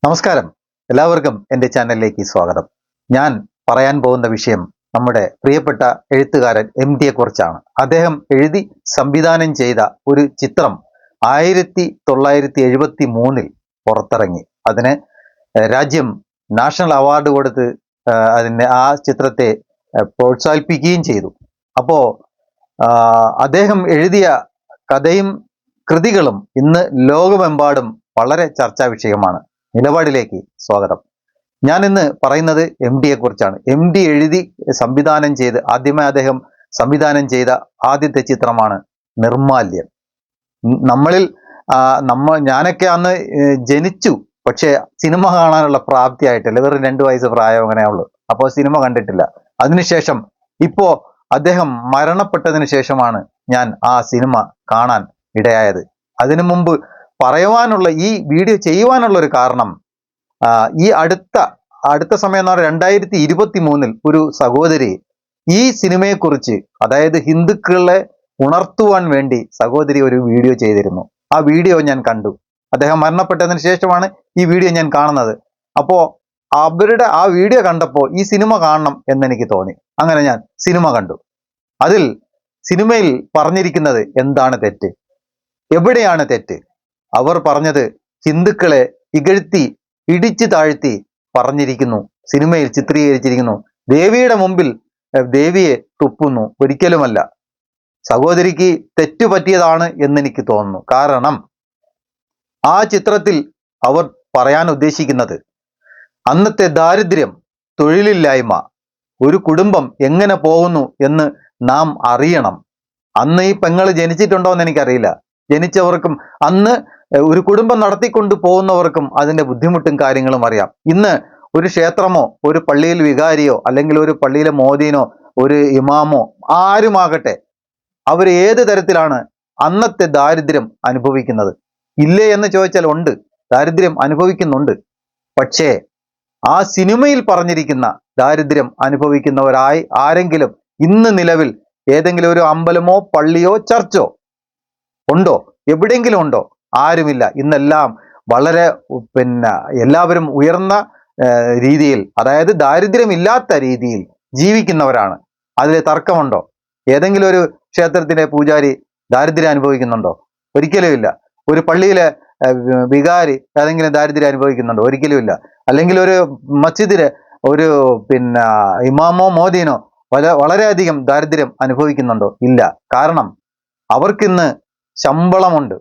നമസ്കാരം. എല്ലാവർക്കും എൻ്റെ ചാനലിലേക്ക് സ്വാഗതം. ഞാൻ പറയാൻ പോകുന്ന വിഷയം നമ്മുടെ പ്രിയപ്പെട്ട എഴുത്തുകാരൻ MTയെ കുറിച്ചാണ്. അദ്ദേഹം എഴുതി സംവിധാനം ചെയ്ത ഒരു ചിത്രം 1973 പുറത്തിറങ്ങി. അതിന് രാജ്യം നാഷണൽ അവാർഡ് കൊടുത്ത് ആ ചിത്രത്തെ പ്രോത്സാഹിപ്പിക്കുകയും ചെയ്തു. അപ്പോൾ അദ്ദേഹം എഴുതിയ കഥയും കൃതികളും ഇന്ന് ലോകമെമ്പാടും വളരെ ചർച്ചാ വിഷയമാണ്. നിലപാടിലേക്ക് സ്വാഗതം. ഞാൻ ഇന്ന് പറയുന്നത് MTയെ കുറിച്ചാണ്. MT എഴുതി സംവിധാനം ചെയ്ത് ആദ്യമായി അദ്ദേഹം സംവിധാനം ചെയ്ത ആദ്യത്തെ ചിത്രമാണ് നിർമാല്യം. ഞാനൊക്കെ അന്ന് ജനിച്ചു, പക്ഷേ സിനിമ കാണാനുള്ള പ്രാപ്തിയായിട്ടില്ല. വെറും 2 വയസ്സ് പ്രായം അങ്ങനെ ഉള്ളൂ. അപ്പോൾ സിനിമ കണ്ടിട്ടില്ല. അതിനുശേഷം ഇപ്പോ അദ്ദേഹം മരണപ്പെട്ടതിന് ശേഷമാണ് ഞാൻ ആ സിനിമ കാണാൻ ഇടയായത്. അതിനു മുമ്പ് പറയുവാനുള്ള ഈ വീഡിയോ ചെയ്യുവാനുള്ള ഒരു കാരണം, ഈ അടുത്ത സമയം എന്ന് പറഞ്ഞാൽ 2023 ഒരു സഹോദരി ഈ സിനിമയെക്കുറിച്ച്, അതായത് ഹിന്ദുക്കളെ ഉണർത്തുവാൻ വേണ്ടി സഹോദരി ഒരു വീഡിയോ ചെയ്തിരുന്നു. ആ വീഡിയോ ഞാൻ കണ്ടു. അദ്ദേഹം മരണപ്പെട്ടതിന് ശേഷമാണ് ഈ വീഡിയോ ഞാൻ കാണുന്നത്. അപ്പോൾ അവരുടെ ആ വീഡിയോ കണ്ടപ്പോൾ ഈ സിനിമ കാണണം എന്നെനിക്ക് തോന്നി. അങ്ങനെ ഞാൻ സിനിമ കണ്ടു. അതിൽ സിനിമയിൽ പറഞ്ഞിരിക്കുന്നത് എന്താണ് തെറ്റ്, എവിടെയാണ് തെറ്റ്? അവർ പറഞ്ഞത് ഹിന്ദുക്കളെ ഇകഴ്ത്തി ഇടിച്ചു താഴ്ത്തി പറഞ്ഞിരിക്കുന്നു, സിനിമയിൽ ചിത്രീകരിച്ചിരിക്കുന്നു. ദേവിയുടെ മുമ്പിൽ ദേവിയെ തുപ്പുന്നു. ഒരിക്കലുമല്ല. സഹോദരിക്ക് തെറ്റു പറ്റിയതാണ് എന്നെനിക്ക് തോന്നുന്നു. കാരണം ആ ചിത്രത്തിൽ അവർ പറയാൻ ഉദ്ദേശിക്കുന്നത് അന്നത്തെ ദാരിദ്ര്യം, തൊഴിലില്ലായ്മ, ഒരു കുടുംബം എങ്ങനെ പോകുന്നു എന്ന് നാം അറിയണം. അന്ന് ഈ പെങ്ങള് ജനിച്ചിട്ടുണ്ടോ എന്ന് എനിക്കറിയില്ല. ജനിച്ചവർക്കും അന്ന് ഒരു കുടുംബം നടത്തിക്കൊണ്ട് പോകുന്നവർക്കും അതിൻ്റെ ബുദ്ധിമുട്ടും കാര്യങ്ങളും അറിയാം. ഇന്ന് ഒരു ക്ഷേത്രമോ ഒരു പള്ളിയിൽ വികാരിയോ അല്ലെങ്കിൽ ഒരു പള്ളിയിലെ മോദീനോ ഒരു ഇമാമോ ആരുമാകട്ടെ, അവർ ഏത് തരത്തിലാണ് അന്നത്തെ ദാരിദ്ര്യം അനുഭവിക്കുന്നത്? ഇല്ലേ എന്ന് ചോദിച്ചാൽ ഉണ്ട്, ദാരിദ്ര്യം അനുഭവിക്കുന്നുണ്ട്. പക്ഷേ ആ സിനിമയിൽ പറഞ്ഞിരിക്കുന്ന ദാരിദ്ര്യം അനുഭവിക്കുന്നവരായി ആരെങ്കിലും ഇന്ന് നിലവിൽ ഏതെങ്കിലും ഒരു അമ്പലമോ പള്ളിയോ ചർച്ചോ ഉണ്ടോ? എവിടെയെങ്കിലും ഉണ്ടോ? ആരുമില്ല. ഇന്നെല്ലാം വളരെ എല്ലാവരും ഉയർന്ന രീതിയിൽ, അതായത് ദാരിദ്ര്യമില്ലാത്ത രീതിയിൽ ജീവിക്കുന്നവരാണ്. അതിൽ തർക്കമുണ്ടോ? ഏതെങ്കിലും ഒരു ക്ഷേത്രത്തിലെ പൂജാരി ദാരിദ്ര്യം അനുഭവിക്കുന്നുണ്ടോ? ഒരിക്കലും ഇല്ല. ഒരു പള്ളിയിലെ വികാരി ഏതെങ്കിലും ദാരിദ്ര്യം അനുഭവിക്കുന്നുണ്ടോ? ഒരിക്കലും ഇല്ല. അല്ലെങ്കിൽ ഒരു മസ്ജിദിലെ ഒരു ഇമാമോ മോദീനോ വളരെയധികം ദാരിദ്ര്യം അനുഭവിക്കുന്നുണ്ടോ? ഇല്ല. കാരണം അവർക്കിന്ന് ശമ്പളമുണ്ട്.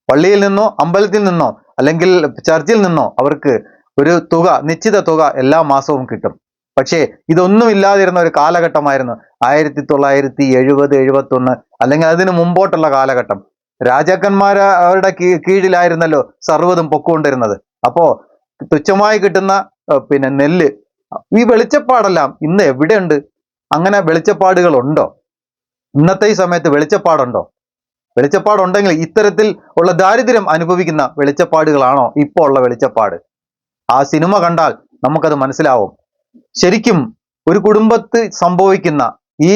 പള്ളിയിൽ നിന്നോ അമ്പലത്തിൽ നിന്നോ അല്ലെങ്കിൽ ചർച്ചിൽ നിന്നോ അവർക്ക് ഒരു തുക, നിശ്ചിത തുക എല്ലാ മാസവും കിട്ടും. പക്ഷേ ഇതൊന്നും ഇല്ലാതിരുന്ന ഒരു കാലഘട്ടമായിരുന്നു 1970, 71 അല്ലെങ്കിൽ അതിനു മുമ്പോട്ടുള്ള കാലഘട്ടം. രാജാക്കന്മാരുടെ കീഴിലായിരുന്നല്ലോ സർവ്വതും പൊക്കുകൊണ്ടിരുന്നത്. അപ്പോ തുച്ഛമായി കിട്ടുന്ന നെല്ല്, ഈ വെളിച്ചപ്പാടെല്ലാം ഇന്ന് എവിടെയുണ്ട്? അങ്ങനെ വെളിച്ചപ്പാടുകളുണ്ടോ? ഇന്നത്തെ ഈ സമയത്ത് വെളിച്ചപ്പാടുണ്ടോ? വെളിച്ചപ്പാടുണ്ടെങ്കിൽ ഇത്തരത്തിൽ ഉള്ള ദാരിദ്ര്യം അനുഭവിക്കുന്ന വെളിച്ചപ്പാടുകളാണോ ഇപ്പോൾ ഉള്ള വെളിച്ചപ്പാട്? ആ സിനിമ കണ്ടാൽ നമുക്കത് മനസ്സിലാവും. ശരിക്കും ഒരു കുടുംബത്തിൽ സംഭവിക്കുന്ന ഈ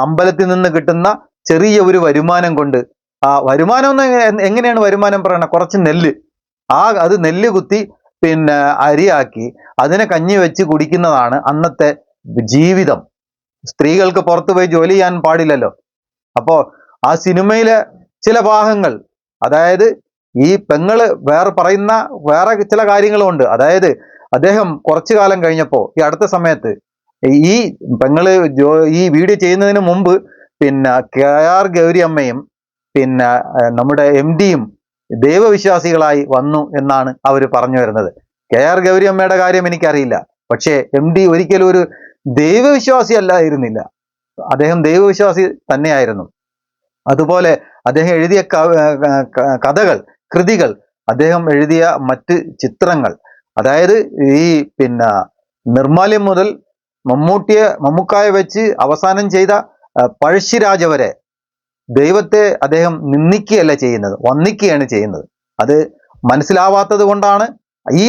അമ്പലത്തിൽ നിന്ന് കിട്ടുന്ന ചെറിയ ഒരു വരുമാനം കൊണ്ട്, ആ വരുമാനം എങ്ങനെയാണ് വരുമാനം പറയണത്? കുറച്ച് നെല്ല്, അത് നെല്ല് കുത്തി അരിയാക്കി അതിനെ കഞ്ഞി വെച്ച് കുടിക്കുന്നതാണ് അന്നത്തെ ജീവിതം. സ്ത്രീകൾക്ക് പുറത്തു പോയി ജോലി ചെയ്യാൻ പാടില്ലല്ലോ. അപ്പോ ആ സിനിമയിലെ ചില ഭാഗങ്ങൾ, അതായത് ഈ പെങ്ങള് പറയുന്ന വേറെ ചില കാര്യങ്ങളും ഉണ്ട്. അതായത് അദ്ദേഹം കുറച്ചു കാലം കഴിഞ്ഞപ്പോൾ, ഈ അടുത്ത സമയത്ത് ഈ പെങ്ങള് ഈ വീഡിയോ ചെയ്യുന്നതിന് മുമ്പ് KR ഗൗരി അമ്മയും നമ്മുടെ MTയും ദൈവവിശ്വാസികളായി വന്നു എന്നാണ് അവർ പറഞ്ഞു വരുന്നത്. KR ഗൗരി അമ്മയുടെ കാര്യം എനിക്കറിയില്ല. പക്ഷേ MT ഒരിക്കലും ഒരു ദൈവവിശ്വാസി അല്ലായിരുന്നില്ല. അദ്ദേഹം ദൈവവിശ്വാസി തന്നെയായിരുന്നു. അതുപോലെ അദ്ദേഹം എഴുതിയ കഥകൾ, കൃതികൾ, അദ്ദേഹം എഴുതിയ മറ്റ് ചിത്രങ്ങൾ, അതായത് ഈ നിർമാല്യം മുതൽ മമ്മൂക്കായെ വെച്ച് അവസാനം ചെയ്ത പഴശ്ശിരാജ വരെ ദൈവത്തെ അദ്ദേഹം നിന്ദിക്കുകയല്ല ചെയ്യുന്നത്, വന്ദിക്കുകയാണ് ചെയ്യുന്നത്. അത് മനസ്സിലാവാത്തത് കൊണ്ടാണ് ഈ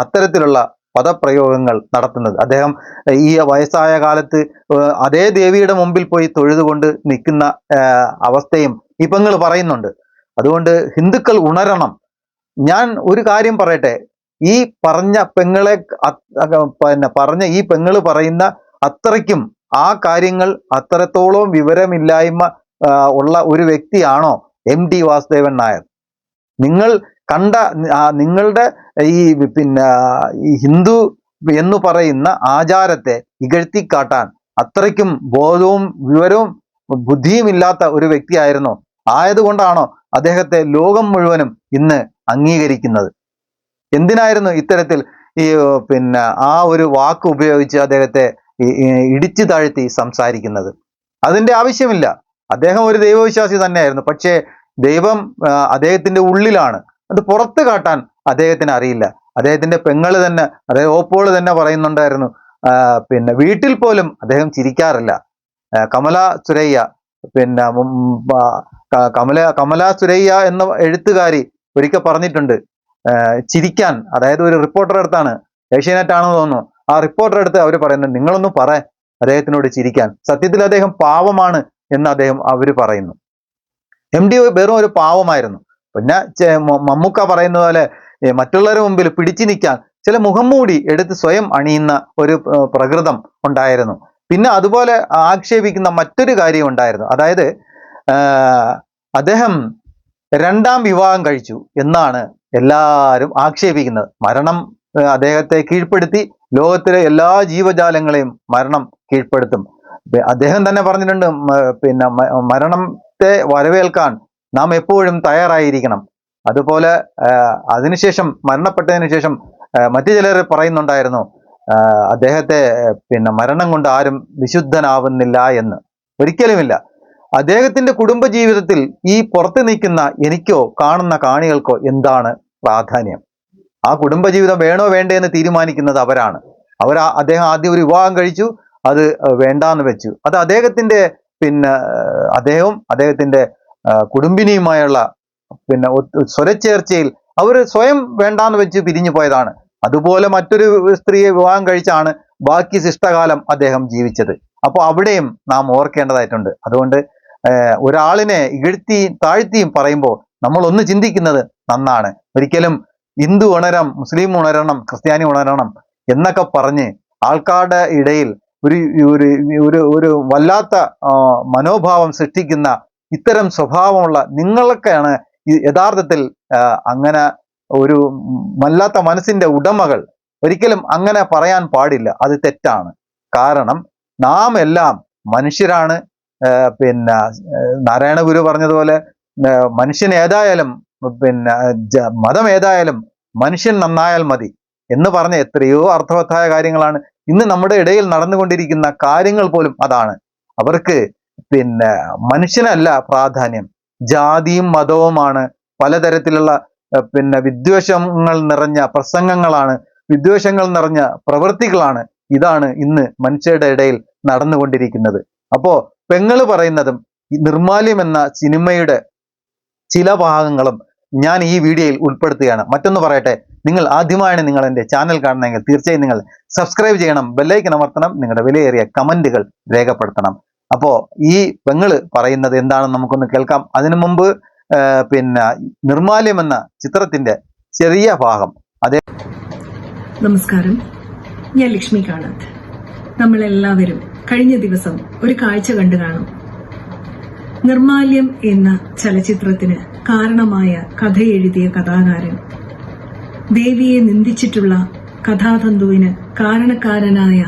അത്തരത്തിലുള്ള പദപ്രയോഗങ്ങൾ നടത്തുന്നത്. അദ്ദേഹം ഈ വയസ്സായ കാലത്ത് അതേ ദേവിയുടെ മുമ്പിൽ പോയി തൊഴുതുകൊണ്ട് നിൽക്കുന്ന അവസ്ഥയും ഈ പെങ്ങൾ പറയുന്നുണ്ട്. അതുകൊണ്ട് ഹിന്ദുക്കൾ ഉണരണം. ഞാൻ ഒരു കാര്യം പറയട്ടെ, ഈ പറഞ്ഞ പെങ്ങളെ പറഞ്ഞ ഈ പെങ്ങള് പറയുന്ന അത്രയ്ക്കും ആ കാര്യങ്ങൾ അത്രത്തോളം വിവരമില്ലായ്മ ഉള്ള ഒരു വ്യക്തിയാണോ MT വാസുദേവൻ നായർ? നിങ്ങൾ കണ്ട നിങ്ങളുടെ ഈ ഈ ഹിന്ദു എന്ന് പറയുന്ന ആചാരത്തെ ഇകഴ്ത്തിക്കാട്ടാൻ അത്രയ്ക്കും ബോധവും വിവരവും ബുദ്ധിയും ഇല്ലാത്ത ഒരു വ്യക്തിയായിരുന്നു. ആയതുകൊണ്ടാണോ അദ്ദേഹത്തെ ലോകം മുഴുവനും ഇന്ന് അംഗീകരിക്കുന്നത്? എന്തിനായിരുന്നു ഇത്തരത്തിൽ ഈ ആ ഒരു വാക്ക് ഉപയോഗിച്ച് അദ്ദേഹത്തെ ഇടിച്ചു താഴ്ത്തി സംസാരിക്കുന്നത്? അതിന്റെ ആവശ്യമില്ല. അദ്ദേഹം ഒരു ദൈവവിശ്വാസി തന്നെയായിരുന്നു. പക്ഷേ ദൈവം അദ്ദേഹത്തിന്റെ ഉള്ളിലാണ്, അത് പുറത്ത് കാട്ടാൻ അദ്ദേഹത്തിന് അറിയില്ല. അദ്ദേഹത്തിന്റെ പെങ്ങള് തന്നെ, അതായത് ഓപ്പോള് തന്നെ പറയുന്നുണ്ടായിരുന്നു, വീട്ടിൽ പോലും അദ്ദേഹം ചിരിക്കാറില്ല. കമല സുരയ്യ കമല സുരയ്യ എന്ന എഴുത്തുകാരി ഒരിക്കൽ പറഞ്ഞിട്ടുണ്ട്, ചിരിക്കാൻ, അതായത് ഒരു റിപ്പോർട്ടർ അടുത്താണ്, ഏഷ്യാനെറ്റ് ആണെന്ന് തോന്നുന്നു, ആ റിപ്പോർട്ടർ അടുത്ത് അവർ പറയുന്നത്, നിങ്ങളൊന്നും അദ്ദേഹത്തിനോട് ചിരിക്കാൻ. സത്യത്തിൽ അദ്ദേഹം പാവമാണ് എന്ന് അവര് പറയുന്നു. MT വെറും ഒരു പാവമായിരുന്നു. പിന്നെ മമ്മൂക്ക പറയുന്ന പോലെ മറ്റുള്ളവരുടെ മുമ്പിൽ പിടിച്ചു നിൽക്കാൻ ചില മുഖംമൂടി എടുത്ത് സ്വയം അണിയുന്ന ഒരു പ്രകൃതം ഉണ്ടായിരുന്നു. പിന്നെ അതുപോലെ ആക്ഷേപിക്കുന്ന മറ്റൊരു കാര്യം ഉണ്ടായിരുന്നു. അതായത് അദ്ദേഹം 2ാം വിവാഹം കഴിച്ചു എന്നാണ് എല്ലാവരും ആക്ഷേപിക്കുന്നത്. മരണം അദ്ദേഹത്തെ കീഴ്പ്പെടുത്തി, ലോകത്തിലെ എല്ലാ ജീവജാലങ്ങളെയും മരണം കീഴ്പ്പെടുത്തും. അദ്ദേഹം തന്നെ പറഞ്ഞിട്ടുണ്ട്, മരണത്തെ വരവേൽക്കാൻ നാം എപ്പോഴും തയ്യാറായിരിക്കണം. അതുപോലെ അതിനുശേഷം, മരണപ്പെട്ടതിന് ശേഷം മറ്റു ചിലർ പറയുന്നുണ്ടായിരുന്നു, അദ്ദേഹത്തെ മരണം കൊണ്ട് ആരും വിശുദ്ധനാവുന്നില്ല എന്ന്. ഒരിക്കലുമില്ല. അദ്ദേഹത്തിന്റെ കുടുംബജീവിതത്തിൽ ഈ പുറത്ത് നിൽക്കുന്ന എനിക്കോ കാണുന്ന കാണികൾക്കോ എന്താണ് പ്രാധാന്യം? ആ കുടുംബജീവിതം വേണോ വേണ്ടേ എന്ന് തീരുമാനിക്കുന്നത് അവരാണ്. അദ്ദേഹം ആദ്യം ഒരു വിവാഹം കഴിച്ചു, അത് വേണ്ടാന്ന് വെച്ചു. അത് അദ്ദേഹത്തിന്റെ അദ്ദേഹവും അദ്ദേഹത്തിന്റെ കുടുംബിനിയുമായുള്ള സ്വരച്ചേർച്ചയിൽ അവർ സ്വയം വേണ്ടാന്ന് വെച്ച് പിരിഞ്ഞു പോയതാണ്. അതുപോലെ മറ്റൊരു സ്ത്രീയെ വിവാഹം കഴിച്ചാണ് ബാക്കി ശിഷ്ടകാലം അദ്ദേഹം ജീവിച്ചത്. അപ്പോൾ അവിടെയും നാം ഓർക്കേണ്ടതായിട്ടുണ്ട്. അതുകൊണ്ട് ഒരാളിനെ ഇകഴ്ത്തിയും താഴ്ത്തിയും പറയുമ്പോൾ നമ്മൾ ഒന്ന് ചിന്തിക്കുന്നത് നന്നാണ്. ഒരിക്കലും ഹിന്ദു ഉണരണം, മുസ്ലിം ഉണരണം, ക്രിസ്ത്യാനി ഉണരണം എന്നൊക്കെ പറഞ്ഞ് ആൾക്കാരുടെ ഇടയിൽ ഒരു വല്ലാത്ത മനോഭാവം സൃഷ്ടിക്കുന്ന ഇത്തരം സ്വഭാവമുള്ള നിങ്ങളൊക്കെയാണ് യഥാർത്ഥത്തിൽ അങ്ങനെ ഒരു വല്ലാത്ത മനസ്സിന്റെ ഉടമകൾ. ഒരിക്കലും അങ്ങനെ പറയാൻ പാടില്ല, അത് തെറ്റാണ്. കാരണം നാം എല്ലാം മനുഷ്യരാണ്. നാരായണ ഗുരു പറഞ്ഞതുപോലെ മനുഷ്യൻ ഏതായാലും മതം ഏതായാലും മനുഷ്യൻ നന്നായാൽ മതി എന്ന് പറഞ്ഞ എത്രയോ അർത്ഥവത്തായ കാര്യങ്ങളാണ് ഇന്ന് നമ്മുടെ ഇടയിൽ നടന്നുകൊണ്ടിരിക്കുന്ന കാര്യങ്ങൾ പോലും അതാണ്. അവർക്ക് മനുഷ്യനല്ല പ്രാധാന്യം, ജാതിയും മതവുമാണ്. പലതരത്തിലുള്ള വിദ്വേഷങ്ങൾ നിറഞ്ഞ പ്രസംഗങ്ങളാണ്, വിദ്വേഷങ്ങൾ നിറഞ്ഞ പ്രവൃത്തികളാണ്. ഇതാണ് ഇന്ന് മനുഷ്യരുടെ ഇടയിൽ നടന്നുകൊണ്ടിരിക്കുന്നത്. അപ്പോ പെങ്ങള് പറയുന്നതും നിർമാല്യം എന്ന സിനിമയുടെ ചില ഭാഗങ്ങളും ഞാൻ ഈ വീഡിയോയിൽ ഉൾപ്പെടുത്തുകയാണ്. മറ്റൊന്ന് പറയട്ടെ, നിങ്ങൾ ആദ്യമായാണ് നിങ്ങൾ എൻ്റെ ചാനൽ കാണുന്നതെങ്കിൽ തീർച്ചയായും നിങ്ങൾ സബ്സ്ക്രൈബ് ചെയ്യണം, ബെല്ലൈക്കൻ അമർത്തണം, നിങ്ങളുടെ വിലയേറിയ കമന്റുകൾ രേഖപ്പെടുത്തണം. അപ്പോ ഈ പെങ്ങള് പറയുന്നത് എന്താണെന്ന് നമുക്കൊന്ന് കേൾക്കാം. അതിനു മുമ്പ് നിർമാല്യം എന്ന ചിത്രത്തിന്റെ ചെറിയ ഭാഗം. അതേ, നമസ്കാരം, ഞാൻ ലക്ഷ്മി കാണത്ത്. നമ്മളെല്ലാവരും കഴിഞ്ഞ ദിവസം ഒരു കാഴ്ച കണ്ടു കാണും. നിർമാല്യം എന്ന ചലച്ചിത്രത്തിന് കാരണമായ കഥ എഴുതിയ കഥാകാരൻ, ദേവിയെ നിന്ദിച്ചിട്ടുള്ള കഥാതന്തുവിന് കാരണക്കാരനായ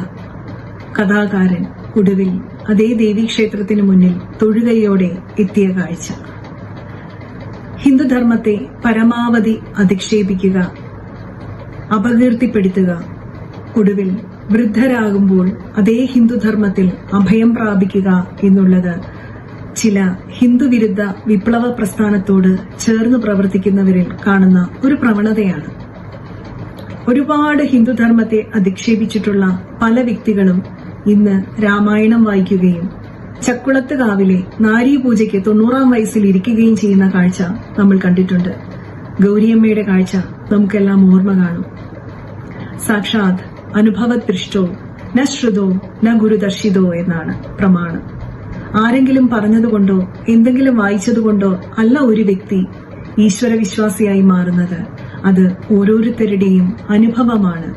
കഥാകാരൻ ഒടുവിൽ അതേ ദേവീക്ഷേത്രത്തിന് മുന്നിൽ തൊഴുകയോടെ എത്തിയ കാഴ്ച. ഹിന്ദുധർമ്മത്തെ പരമാവധി അധിക്ഷേപിക്കുക, അപകീർത്തിപ്പെടുത്തുക, ഒടുവിൽ വൃദ്ധരാകുമ്പോൾ അതേ ഹിന്ദുധർമ്മത്തിൽ അഭയം പ്രാപിക്കുക എന്നുള്ളത് ചില ഹിന്ദുവിരുദ്ധ വിപ്ലവ പ്രസ്ഥാനത്തോട് ചേർന്ന് പ്രവർത്തിക്കുന്നവരിൽ കാണുന്ന ഒരു പ്രവണതയാണ്. ഒരുപാട് ഹിന്ദുധർമ്മത്തെ അധിക്ഷേപിച്ചിട്ടുള്ള പല വ്യക്തികളും ഇന്ന് രാമായണം വായിക്കുകയും ചക്കുളത്തുകാവിലെ നാരീപൂജയ്ക്ക് 90-ാം വയസ്സിൽ ഇരിക്കുകയും ചെയ്യുന്ന കാഴ്ച നമ്മൾ കണ്ടിട്ടുണ്ട്. ഗൗരിയമ്മയുടെ കാഴ്ച നമുക്കെല്ലാം ഓർമ്മ കാണും. സാക്ഷാത് അനുഭവദൃഷ്ടോ ന ശ്രുതോ ന ഗുരുദർശിതോ എന്നാണ് പ്രമാണം. ആരെങ്കിലും പറഞ്ഞതുകൊണ്ടോ എന്തെങ്കിലും വായിച്ചതുകൊണ്ടോ അല്ല ഒരു വ്യക്തി ഈശ്വരവിശ്വാസിയായി മാറുന്നത്. അത് ഓരോരുത്തരുടെയും അനുഭവമാണ്.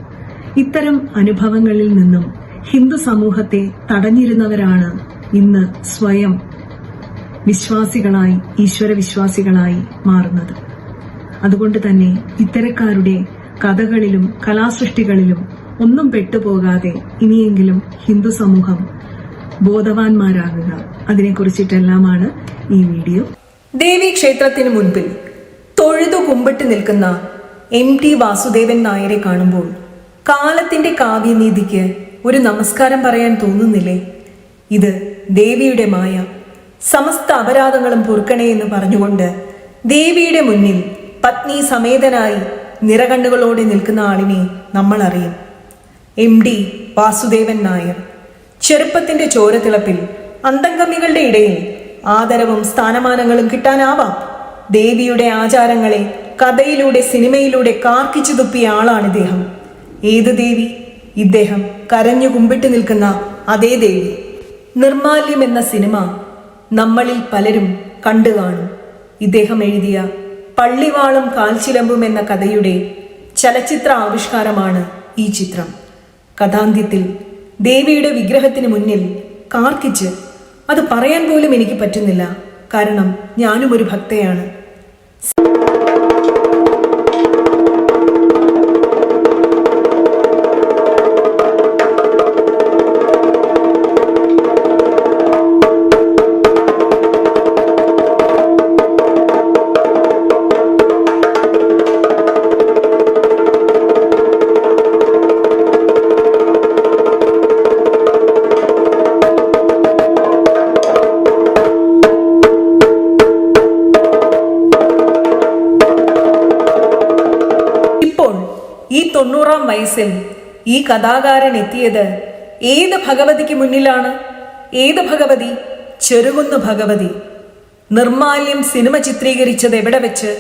ഇത്തരം അനുഭവങ്ങളിൽ നിന്നും ഹിന്ദു സമൂഹത്തെ തടഞ്ഞിരുന്നവരാണ് ഇന്ന് സ്വയം വിശ്വാസികളായി, ഈശ്വരവിശ്വാസികളായി മാറുന്നത്. അതുകൊണ്ട് തന്നെ ഇത്തരക്കാരുടെ കഥകളിലും കലാസൃഷ്ടികളിലും ഒന്നും പെട്ടുപോകാതെ ഇനിയെങ്കിലും ഹിന്ദു സമൂഹം ബോധവാന്മാരാകുക. അതിനെക്കുറിച്ചിട്ടെല്ലാമാണ് ഈ വീഡിയോ. ദേവി ക്ഷേത്രത്തിന് മുൻപിൽ തൊഴുതു കുമ്പിട്ട് നിൽക്കുന്ന MT വാസുദേവൻ നായരെ കാണുമ്പോൾ കാലത്തിന്റെ കാവ്യനീതിക്ക് ഒരു നമസ്കാരം പറയാൻ തോന്നുന്നില്ലേ? ഇത് ദേവിയുടെ മായ. സമസ്ത അപരാധങ്ങളും പൊറുക്കണേ എന്ന് പറഞ്ഞുകൊണ്ട് ദേവിയുടെ മുന്നിൽ പത്നി സമേതനായി നിറകണ്ണുകളോടെ നിൽക്കുന്ന ആളിനെ നമ്മൾ അറിയും. MD വാസുദേവൻ നായർ. ചെറുപ്പത്തിന്റെ ചോരത്തിളപ്പിൽ അന്തംഗമികളുടെ ഇടയിൽ ആദരവും സ്ഥാനമാനങ്ങളും കിട്ടാനാവാം. ദേവിയുടെ ആചാരങ്ങളെ കഥയിലൂടെ സിനിമയിലൂടെ കാർക്കിച്ചു തുപ്പിയ ആളാണ് ഇദ്ദേഹം. ഏത് ദേവി? ഇദ്ദേഹം കരഞ്ഞു കുമ്പിട്ട് നിൽക്കുന്ന അതേ ദേവി. നിർമാല്യം എന്ന സിനിമ നമ്മളിൽ പലരും കണ്ടു കാണും. ഇദ്ദേഹം എഴുതിയ പള്ളിവാളും കാൽച്ചിലമ്പും എന്ന കഥയുടെ ചലച്ചിത്ര ആവിഷ്കാരമാണ് ഈ ചിത്രം. കഥാന്ത്യത്തിൽ ദേവിയുടെ വിഗ്രഹത്തിന് മുന്നിൽ കാർക്കിച്ച് അത് പറയാൻ പോലും എനിക്ക് പറ്റുന്നില്ല. കാരണം ഞാനും ഒരു ഭക്തയാണ്. ഈ 90-ാം വയസ്സിൽ ഈ കഥാകാരൻ എത്തിയത് ഏത് ഭഗവതിക്ക് മുന്നിലാണ്? ഏത് ഭഗവതി? ചെറുകുന്ന് ഭഗവതി. നിർമാല്യം സിനിമ ചിത്രീകരിച്ചത് എവിടെ വെച്ച്?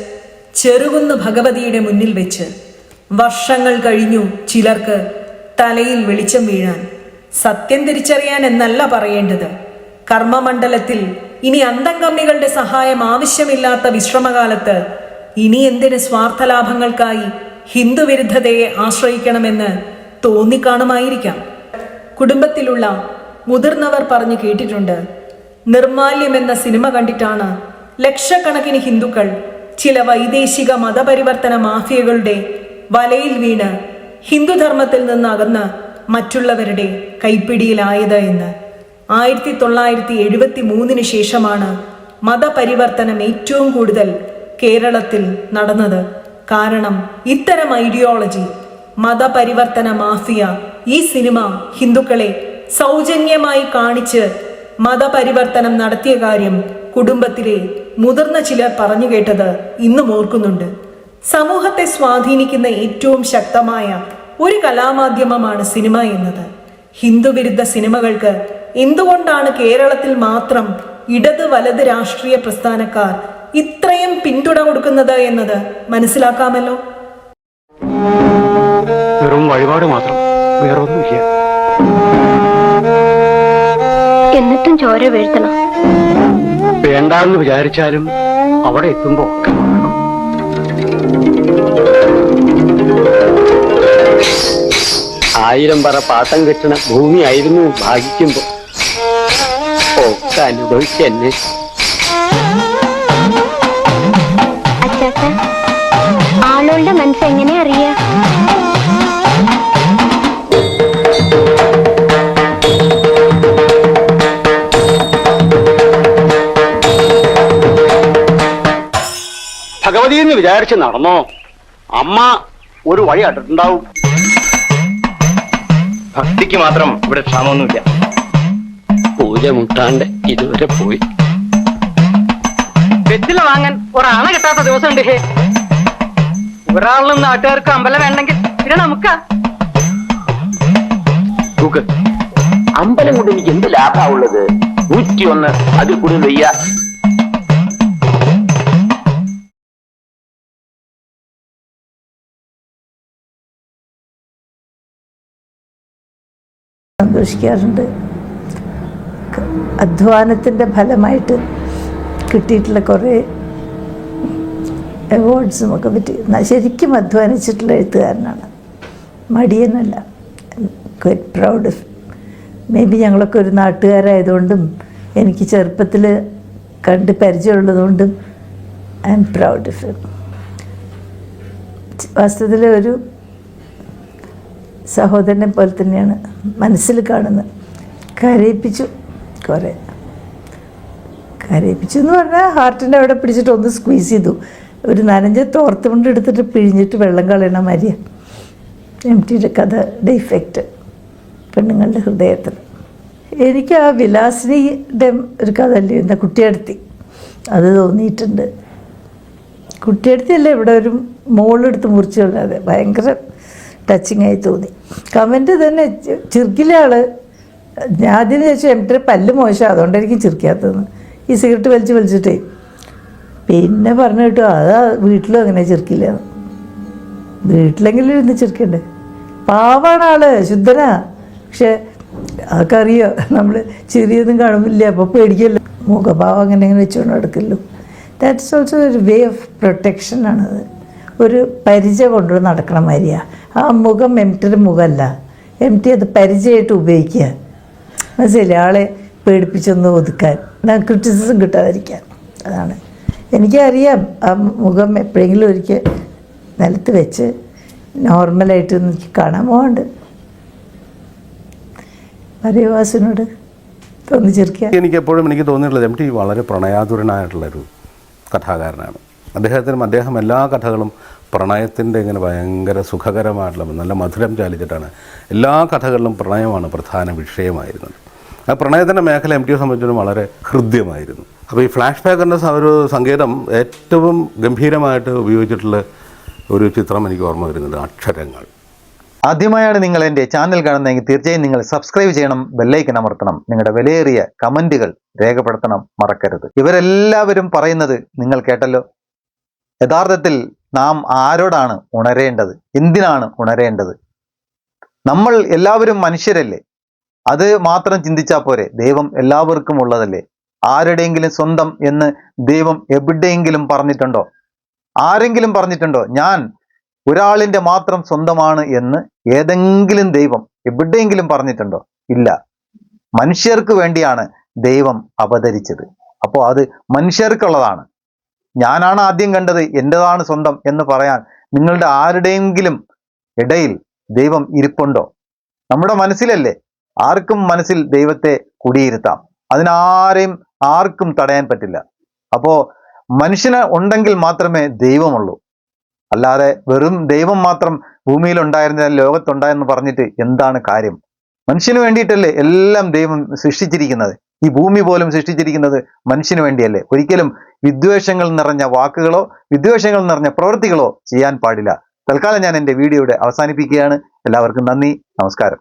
ചെറുകുന്ന് ഭഗവതിയുടെ മുന്നിൽ വെച്ച്. വർഷങ്ങൾ കഴിഞ്ഞു ചിലർക്ക് തലയിൽ വെളിച്ചം വീഴാൻ. സത്യം തിരിച്ചറിയാൻ എന്നല്ല പറയേണ്ടത്. കർമ്മമണ്ഡലത്തിൽ ഇനി അന്തംഗമ്മികളുടെ സഹായം ആവശ്യമില്ലാത്ത വിശ്രമകാലത്ത് ഇനി എന്തിന് സ്വാർത്ഥലാഭങ്ങൾക്കായി ഹിന്ദുവിരുദ്ധതയെ ആശ്രയിക്കണമെന്ന് തോന്നിക്കാണുമായിരിക്കാം. കുടുംബത്തിലുള്ള മുതിർന്നവർ പറഞ്ഞു കേട്ടിട്ടുണ്ട്, നിർമാല്യം എന്ന സിനിമ കണ്ടിട്ടാണ് ലക്ഷക്കണക്കിന് ഹിന്ദുക്കൾ ചില വൈദേശിക മതപരിവർത്തന മാഫിയകളുടെ വലയിൽ വീണ് ഹിന്ദുധർമ്മത്തിൽ നിന്ന് അകന്ന് മറ്റുള്ളവരുടെ കൈപ്പിടിയിലായത് എന്ന്. 1973 ശേഷമാണ് മതപരിവർത്തനം ഏറ്റവും കൂടുതൽ കേരളത്തിൽ നടന്നത്. കാരണം ഇത്തരം ഐഡിയോളജി, മതപരിവർത്തന മാഫിയ ഈ സിനിമ ഹിന്ദുക്കളെ സൗജന്യമായി കാണിച്ച് മതപരിവർത്തനം നടത്തിയ കാര്യം കുടുംബത്തിലെ മുതിർന്ന ചിലർ പറഞ്ഞു കേട്ടത് ഇന്നും ഓർക്കുന്നുണ്ട്. സമൂഹത്തെ സ്വാധീനിക്കുന്ന ഏറ്റവും ശക്തമായ ഒരു കലാമാധ്യമമാണ് സിനിമ എന്നത്. ഹിന്ദുവിരുദ്ധ സിനിമകൾക്ക് എന്തുകൊണ്ടാണ് കേരളത്തിൽ മാത്രം ഇടത് വലത് രാഷ്ട്രീയ പ്രസ്ഥാനക്കാർ ഇത്രയും പിന്തുണ കൊടുക്കുന്നത് എന്നത് മനസ്സിലാക്കാമല്ലോ. വെറും വഴിപാട് മാത്രം, വേറൊന്നുമില്ല. എന്നിട്ടും ചോര വീഴ്ത്തണം. വേണ്ടാന്ന് വിചാരിച്ചാലും അവിടെ എത്തുമ്പോ ഒക്കെ നടക്കും. ആയിരം പറ പാട്ടം കെട്ടണ ഭൂമിയായിരുന്നു ഭാഗിക്കുമ്പോ ഒക്കെ അനുഭവിച്ചെന്നെ. ആളുകളുടെ മനസ്സ് എങ്ങനെ അറിയാ? ഭഗവതി എന്ന് വിചാരിച്ച് നടന്നോ? അമ്മ ഒരു വഴി അട്ടിട്ടുണ്ടാവും. ഭക്തിക്ക് മാത്രം ഇവിടെ ക്ഷാമമൊന്നുമില്ല. പൂജ മുട്ടാണ്ട് ഇതുവരെ പോയി. വെറ്റില വാങ്ങാൻ ഒരാളെ കിട്ടാത്ത ദിവസം ഉണ്ട്. ഹേ, ഒരാളിൽ നാട്ടുകാർക്ക് അമ്പലം വേണ്ടെങ്കിൽ പിന്നെ നമുക്കാ. അമ്പലം കൊണ്ട് എനിക്ക് എന്ത് ലാഭമുള്ളത്? 101 അതിൽ കൂടുതൽ വയ്യ. സന്തോഷിക്കാറുണ്ട്. അധ്വാനത്തിൻ്റെ ഫലമായിട്ട് കിട്ടിയിട്ടുള്ള കുറേ അവാർഡ്സും ഒക്കെ പറ്റി ശരിക്കും അധ്വാനിച്ചിട്ടുള്ള എഴുത്തുകാരനാണ്, മടിയനല്ല. Quite proud of. May be ഞങ്ങളൊക്കെ ഒരു നാട്ടുകാരായതുകൊണ്ടും എനിക്ക് ചെറുപ്പത്തിൽ കണ്ട് പരിചയമുള്ളതുകൊണ്ടും I am proud of him. വാസ്തവത്തിൽ ഒരു സഹോദരനെ പോലെ തന്നെയാണ് മനസ്സിൽ കാണുന്നത്. കരയിപ്പിച്ചു, കുറേ കരയിപ്പിച്ചു എന്ന് പറഞ്ഞാൽ ഹാർട്ടിൻ്റെ അവിടെ പിടിച്ചിട്ട് ഒന്ന് സ്ക്വീസ് ചെയ്തു. ഒരു നനഞ്ഞ തോർത്ത് കൊണ്ട് എടുത്തിട്ട് പിഴിഞ്ഞിട്ട് വെള്ളം കളയണ മാതിരിയാണ് എംടിയുടെ കഥയുടെ ഇഫക്റ്റ് പെണ്ണുങ്ങളുടെ ഹൃദയത്തിൽ. എനിക്ക് ആ വിലാസിനിയുടെ ഒരു കഥ അല്ലേ എന്താ കുട്ടിയടുത്തി, അത് തോന്നിയിട്ടുണ്ട്. കുട്ടിയടുത്തിയല്ല, ഇവിടെ ഒരു മോളെടുത്ത് മുറിച്ചുകൊള്ളാതെ ഭയങ്കര ടച്ചിങ് ആയി തോന്നി. കമൻറ്റ് തന്നെ ചിരിക്കില്ല ആൾ. ഞാൻ ആദ്യം ചോദിച്ചു എംടിയുടെ പല്ല് മോശം അതുകൊണ്ടായിരിക്കും ചിരിക്കാത്തതെന്ന്, ഈ സിഗരറ്റ് വലിച്ചിട്ടേ. പിന്നെ പറഞ്ഞു കേട്ടോ അതാ വീട്ടിലും അങ്ങനെ ചിരിക്കില്ല, വീട്ടിലെങ്കിലും ഇരുന്ന് ചിരിക്കണ്ടേ. പാവാണ് ആള്, ശുദ്ധനാ. പക്ഷെ അതൊക്കെ അറിയോ, നമ്മൾ ചെറിയൊന്നും കാണുന്നില്ല, അപ്പോൾ പേടിക്കല്ലോ. മുഖഭാവം അങ്ങനെ വെച്ചുകൊണ്ട് നടക്കല്ലോ. ദാറ്റ്സ് ഓൾസോ ഒരു വേ ഓഫ് പ്രൊട്ടക്ഷനാണത്. ഒരു പരിചയ കൊണ്ടുവന്ന് നടക്കണ മാതിരിയാണ്. ആ മുഖം എംടിയുടെ മുഖമല്ല, എംടി അത് പരിചയമായിട്ട് ഉപയോഗിക്കുക. മനസ്സിലായില്ലേ, ആളെ പേടിപ്പിച്ചൊന്ന് ഒതുക്കാൻ, ക്രിറ്റിസിസം കിട്ടാതിരിക്കാൻ. അതാണ് എനിക്കറിയാം. ആ മുഖം എപ്പോഴെങ്കിലും ഒരിക്കൽ നിലത്ത് വെച്ച് നോർമലായിട്ട് എനിക്ക് കാണാൻ പോകണ്ട്. അറിയവാസിനോട് തോന്നിച്ചിരിക്കുക. എനിക്ക് തോന്നിയിട്ടുള്ളത് എം ടി വളരെ പ്രണയാതുരനായിട്ടുള്ളൊരു കഥാകാരനാണ്. അദ്ദേഹം എല്ലാ കഥകളും പ്രണയത്തിൻ്റെ ഇങ്ങനെ ഭയങ്കര സുഖകരമായിട്ടുള്ള നല്ല മധുരം ചാലിച്ചിട്ടാണ്. എല്ലാ കഥകളിലും പ്രണയമാണ് പ്രധാന വിഷയമായിരുന്നത്. ആ പ്രണയത്തിൻ്റെ മേഖല എം ടിയെ സംബന്ധിച്ചിടത്തോളം വളരെ ഹൃദ്യമായിരുന്നു. അപ്പോൾ ഈ ഫ്ലാഷ് ബാക്കിൻ്റെ ഒരു സങ്കേതം ഏറ്റവും ഗംഭീരമായിട്ട് ഉപയോഗിച്ചിട്ടുള്ള ഒരു ചിത്രം എനിക്ക് ഓർമ്മ വരുന്നത് അക്ഷരങ്ങൾ. ആദ്യമായാണ് നിങ്ങൾ എൻ്റെ ചാനൽ കാണുന്നതെങ്കിൽ തീർച്ചയായും നിങ്ങൾ സബ്സ്ക്രൈബ് ചെയ്യണം, ബെല്ലൈക്കൻ അമർത്തണം, നിങ്ങളുടെ വിലയേറിയ കമൻറ്റുകൾ രേഖപ്പെടുത്തണം മറക്കരുത്. ഇവരെല്ലാവരും പറയുന്നത് നിങ്ങൾ കേട്ടല്ലോ. യഥാർത്ഥത്തിൽ നാം ആരോടാണ് ഉണരേണ്ടത്, എന്തിനാണ് ഉണരേണ്ടത്? നമ്മൾ എല്ലാവരും മനുഷ്യരല്ലേ, അത് മാത്രം ചിന്തിച്ചാൽ പോരെ? ദൈവം എല്ലാവർക്കും ഉള്ളതല്ലേ? ആരുടെയെങ്കിലും സ്വന്തം എന്ന് ദൈവം എവിടെയെങ്കിലും പറഞ്ഞിട്ടുണ്ടോ? ആരെങ്കിലും പറഞ്ഞിട്ടുണ്ടോ ഞാൻ ഒരാളിൻ്റെ മാത്രം സ്വന്തമാണ് എന്ന് ഏതെങ്കിലും ദൈവം എവിടെയെങ്കിലും പറഞ്ഞിട്ടുണ്ടോ? ഇല്ല. മനുഷ്യർക്ക് വേണ്ടിയാണ് ദൈവം അവതരിച്ചത്. അപ്പോൾ അത് മനുഷ്യർക്കുള്ളതാണ്. ഞാനാണ് ആദ്യം കണ്ടത്, എൻ്റെതാണ് സ്വന്തം എന്ന് പറയാൻ നിങ്ങളുടെ ആരുടെയെങ്കിലും ഇടയിൽ ദൈവം ഇരിപ്പുണ്ടോ? നമ്മുടെ മനസ്സിലല്ലേ. ആർക്കും മനസ്സിൽ ദൈവത്തെ കുടിയിരുത്താം, അതിനാരെയും ആർക്കും തടയാൻ പറ്റില്ല. അപ്പോൾ മനുഷ്യന് ഉണ്ടെങ്കിൽ മാത്രമേ ദൈവമുള്ളൂ. അല്ലാതെ വെറും ദൈവം മാത്രം ഭൂമിയിൽ ഉണ്ടായിരുന്ന ലോകത്തുണ്ടായെന്ന് പറഞ്ഞിട്ട് എന്താണ് കാര്യം? മനുഷ്യന് വേണ്ടിയിട്ടല്ലേ എല്ലാം ദൈവം സൃഷ്ടിച്ചിരിക്കുന്നത്. ഈ ഭൂമി പോലും സൃഷ്ടിച്ചിരിക്കുന്നത് മനുഷ്യന് വേണ്ടിയല്ലേ. ഒരിക്കലും വിദ്വേഷങ്ങൾ നിറഞ്ഞ വാക്കുകളോ വിദ്വേഷങ്ങൾ നിറഞ്ഞ പ്രവൃത്തികളോ ചെയ്യാൻ പാടില്ല. തൽക്കാലം ഞാൻ എൻ്റെ വീഡിയോയുടെ അവസാനിപ്പിക്കുകയാണ്. എല്ലാവർക്കും നന്ദി, നമസ്കാരം.